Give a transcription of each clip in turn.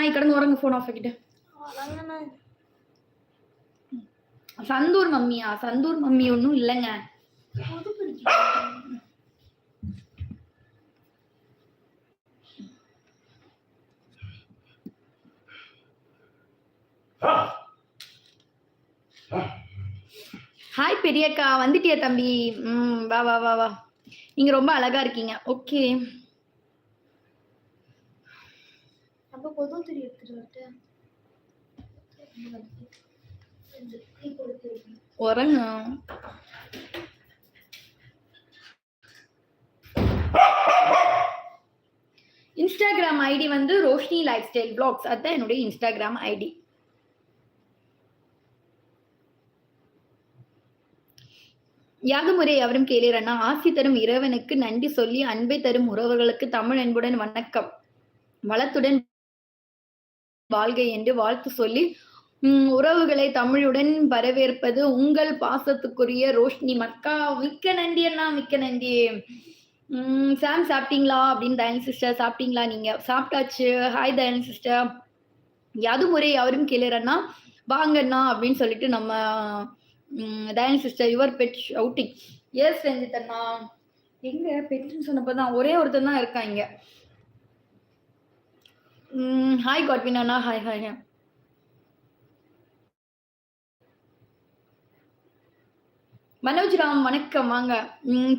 நாய் கடந்து உறங்க ஃபோன் ஆஃப் ஆக்கிட்டு. சந்தூர் மம்மியா? சந்தூர் மம்மி ஒன்றும் இல்லைங்க. ஹாய் பெரியக்கா, வந்துட்டியா தம்பி? வா வா வா வா. நீங்க ரொம்ப அழகா இருக்கீங்க. ஓகே. உறங்க. இன்ஸ்டாகிராம் ஐடி வந்து ரோஷினி லைஃப் ஸ்டைல் பிளாக்ஸ். அதுதான் என்னுடைய இன்ஸ்டாகிராம் ஐடி. யாதுமுறை அவரும் கேளீரண்ணா. ஆசி தரும் இறைவனுக்கு நன்றி சொல்லி அன்பை தரும் உறவுகளுக்கு தமிழ் அன்புடன் வணக்கம், வளத்துடன் வாழ்க என்று வாழ்த்து சொல்லி உறவுகளை தமிழுடன் வரவேற்பது உங்கள் பாசத்துக்குரிய ரோஷினி மக்கா. மிக்க நன்றி அண்ணா, மிக்க நன்றி. சாம் சாப்பிட்டீங்களா அப்படின்னு தயன் சிஸ்டர். சாப்பிட்டீங்களா? நீங்க சாப்பிட்டாச்சு. Hi தயன் sister. யாதுமுறை அவரும் கேளீரண்ணா வாங்கண்ணா அப்படின்னு சொல்லிட்டு நம்ம Dhayan sister your pet outing. Yes Ranjith அண்ணா. எங்க பெட்னு சொன்னப்பதான் ஒரே ஒருத்தர் தான் இருக்காங்க. ஹாய் காட்வின் அண்ணா. Hi hi. மனோஜ் ராம் வணக்கம், வாங்க.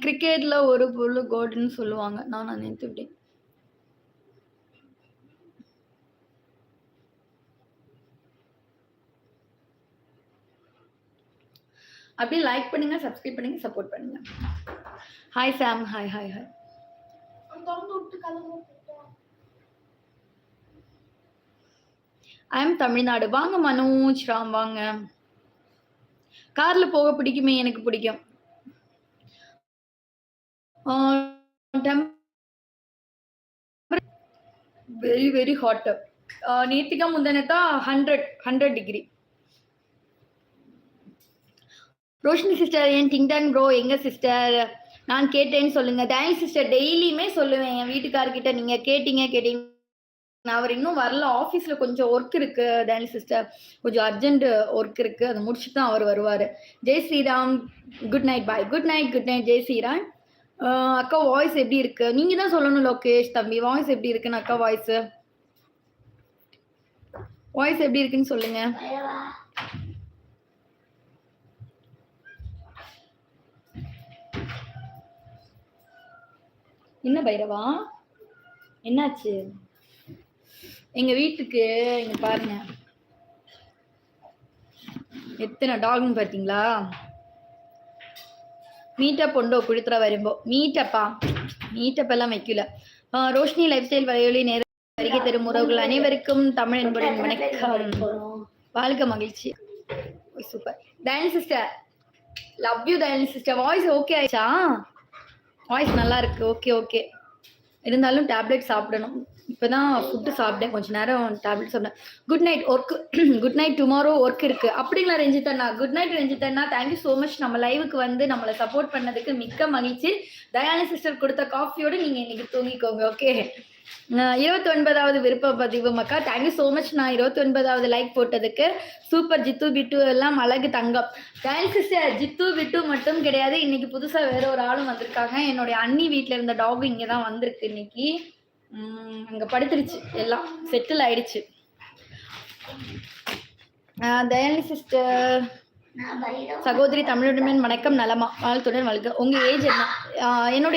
கிரிக்கெட்ல ஒரு பொருள் கோல்டுன்னு சொல்லுவாங்க, நான் நினைத்து விட்டேன். அப்படியே லைக் பண்ணுங்க, சப்ஸ்கிரைப் பண்ணுங்க, சப்போர்ட் பண்ணுங்க. Hi Sam. Hi hi hi. I am Tamil Nadu. வாங்க மனோஜ் ராம், வாங்க. கார்ல போக பிடிக்குமே? எனக்கு பிடிக்கும். Very very hot. நேத்திக்கா முந்தனத்தா 100 டிகிரி. ரோஷினி சிஸ்டர் என் டிங்டாங் ப்ரோ எங்க சிஸ்டர்? நான் கேட்டேன்னு சொல்லுங்க. தயன் சிஸ்டர் டெய்லியுமே சொல்லுவேன் என் வீட்டுக்காரர்கிட்ட, நீங்க கேட்டீங்க. அவர் இன்னும் வரல. ஆஃபீஸ்ல கொஞ்சம் ஒர்க் இருக்கு தயன் சிஸ்டர், கொஞ்சம் அர்ஜென்ட் ஒர்க் இருக்கு, அதை முடிச்சுட்டு தான் அவர் வருவாரு. Jai Shriram. Good night. Bye. Good night. Good night. Jai Shriram. அக்கா வாய்ஸ் எப்படி இருக்கு? நீங்க தான் சொல்லணும் லோகேஷ் தம்பி, வாய்ஸ் எப்படி இருக்குன்னு. அக்கா வாய்ஸ் எப்படி இருக்குன்னு சொல்லுங்க. என்ன பைரவா, என்னாச்சு? எங்க வீட்டுக்கு இங்க பாருங்க எத்தனை டாக்னு பாத்தீங்களா? மீட்டப் உண்டோ குளித்துற வரும்போ? மீட்டப் எல்லாம் வைக்கல. ரோஷினி லைஃப் ஸ்டைல் வலையொலி நேரம் வருகை தரும் உறவுகள் அனைவருக்கும் தமிழ் என்புடன் வணக்கம், வாழ்க மகிழ்ச்சி. Super Dhayan sister, love you Dhayan sister. Voice okay ஆயிடுச்சா? வாய்ஸ் நல்லா இருக்கு. Okay okay. இருந்தாலும் டேப்லெட் சாப்பிடணும். இப்போதான் ஃபுட்டு சாப்பிட்டேன், கொஞ்சம் நேரம் டேப்லெட் சாப்பிட்டேன். Good night. Work good night. Tomorrow work இருக்கு. அப்படிங்களா ரஞ்சித் அண்ணா? குட் நைட் ரஞ்சித் அண்ணா. Thank you so much. நம்ம லைவுக்கு வந்து நம்மளை சப்போர்ட் பண்ணதுக்கு மிக்க மகிழ்ச்சி. தயானி சிஸ்டர் கொடுத்த காஃபியோடு நீங்க இன்னைக்கு தூங்கிக்கோங்க. ஓகே. 29வது விருப்ப பதிவு மக்கா. Thank you so much. நான் 29வது லைக் போட்டதுக்கு. சூப்பர். ஜித்து பிட்டு எல்லாம் அழகு தங்கம். தயானி சிஸ்டர் ஜித்து பிட்டு மட்டும் கிடையாது, இன்னைக்கு புதுசா வேற ஒரு ஆளும் வந்திருக்காங்க. என்னுடைய அண்ணி வீட்டுல இருந்த டாக் இங்கதான் வந்திருக்கு இன்னைக்கு. அங்க படுத்துருச்சு, எல்லாம் செட்டில் ஆயிடுச்சு. தயானி சிஸ்டர் சகோதரி தமிழுடன் வணக்கம், நலமா? வாழ்த்துடன் வழக்கு. உங்க ஏஜ் என்ன? என்னோட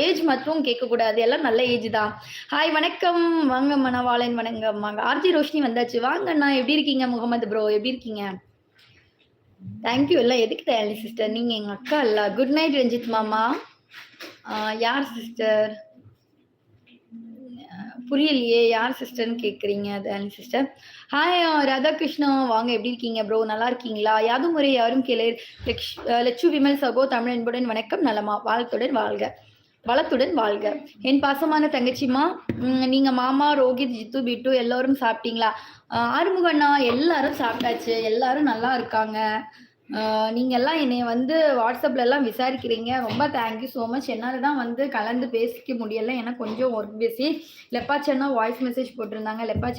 ஏஜ் மட்டும் கேட்கக்கூடாது, எல்லாம் நல்ல ஏஜ் தான். ஹாய் வணக்கம், வாங்க மணவாளன். வணக்கம் வாங்க. ஆர்ஜி ரோஷினி வந்தாச்சு, வாங்க அண்ணா. எப்படி இருக்கீங்க? முகமது ப்ரோ எப்படி இருக்கீங்க? தேங்க்யூ. எல்லாம் எதுக்கு தயானி சிஸ்டர், நீங்க எங்க அக்கா இல்ல. குட் நைட் ரஞ்சித் மாமா. யார் சிஸ்டர்? புரியலையே, யார் சிஸ்டர்னு கேட்குறீங்க தயானி சிஸ்டர்? ஹாய் ராதாகிருஷ்ணா, வாங்க. எப்படி இருக்கீங்க ப்ரோ? நல்லா இருக்கீங்களா? யாதும் முறை யாரும் கேளு. லட்சு விமல் சகோ தமிழ் அன்புடன் வணக்கம், நலமா? வாழ்த்துடன் வாழ்க, வளத்துடன் வாழ்க. என் பாசமான தங்கச்சிமா, நீங்க மாமா ரோஹித் ஜித்து பிட்டு எல்லாரும் சாப்பிட்டீங்களா? ஆறுமுகண்ணா எல்லாரும் சாப்பிட்டாச்சு, எல்லாரும் நல்லா இருக்காங்க. நீங்க எல்லாம் என்னை வந்து வாட்ஸ்அப்ல எல்லாம் விசாரிக்கிறீங்க, ரொம்ப தேங்க்யூ ஸோ மச். என்னால் தான் வந்து கலந்து பேசிக்க முடியலை, ஏன்னா கொஞ்சம் ஒர்க் பிஸி. லெப்பாச்சன்னா வாய்ஸ் மெசேஜ் போட்டிருந்தாங்க. லெப்பாச்சி